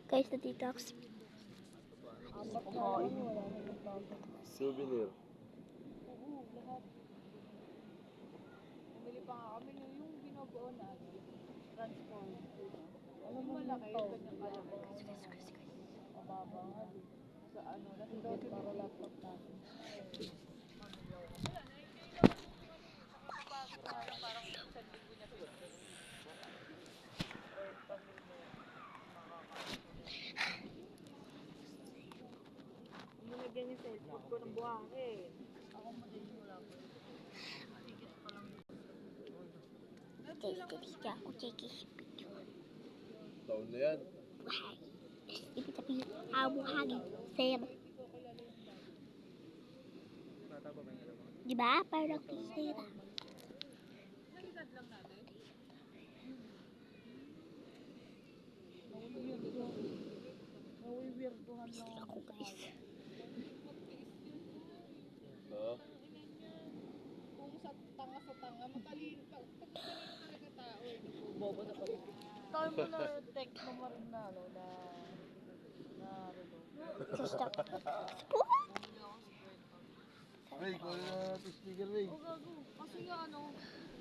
Guys, na detox. Souvenir. Oo, lahat. Bumili pa nga kami yung binubuo na transform. Ano mo malaki, kanyang kalaki. Mababa nga din. Sa ano, nasa dosis para laptop natin. Parang isang linggo niya pinagdala. Nilagyan yung cellphone ko ng buhangin. Ako mo din wala ko. Guys, kasi ako chiki. Taon na yan. Ibig sabihin, buhangin. Sam. Diba? Parang kisira. Nalilad lang natin. Nawiwirduhan lang Ako guys. Oo. Kung sa tanga, matalino talaga tao eh. Bobo na pala. Tawag mo na text mo ma rin na ano, na relo. Gusto ko. Ray, kuha na ito speaker, Ray. O gago, kasi nga ano,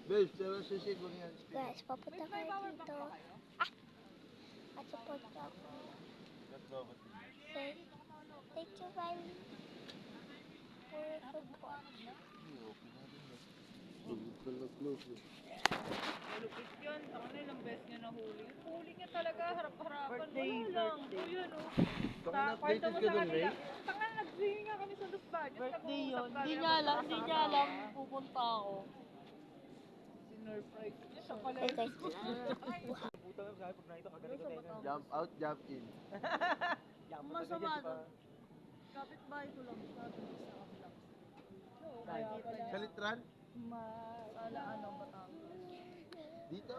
Babe, sarang susi ko niyan. Guys, papunta may kayo power bank dito. pa kayo? At support niyo ako. Say, thank you very much for your support. Malupit yun. Ako na ilang beses niya nahuli. Huli niya talaga, harap-harapan. Wala lang. O yun o. Sa kwarto mo sa kanila. Tangan, nag-swimming nga kami sa Los Baños. Birthday yun. Hindi niya alam. Pupunta ako. Sinurprise niya. Siya pala. Hey guys, Jump out, jump in. Masama doon. Kapit-bahay ko lang. Sabi ko sa kabila. Oo, kaya pala. Sa litran? Sala ano, Batangas. Dito?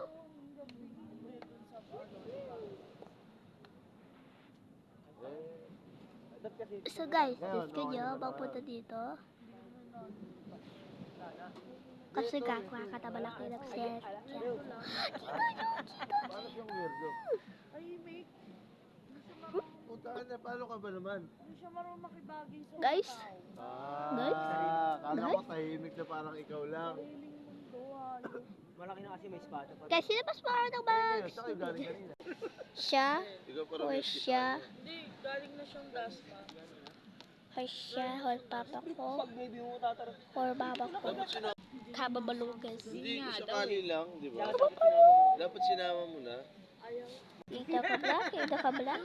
so guys, gusto niyo magpunta dito? Kasi kakataba kayo ng set. Paano siyang weirdo? Ay, Mick. Puntaan na, paano ka ba naman? Hindi siya marunong makibagay sa Guys? tao. Kala ko tahimik na parang ikaw lang. Sariling mundo, halos. Malaki na kasi may espada. Guys, sino mas parang ng bag? Saan kayo galing kanina? Siya? Ikaw Or parang siya? Hindi, galing na siyang dasma. Or siya? Or papa ko? Pag baby mo tatar. Or baba ko? Kababalugas. Hindi, sakali lang, di ba? Dapat sinama mo. Dapat sinama mo na. Ika ka black? Ika ka black?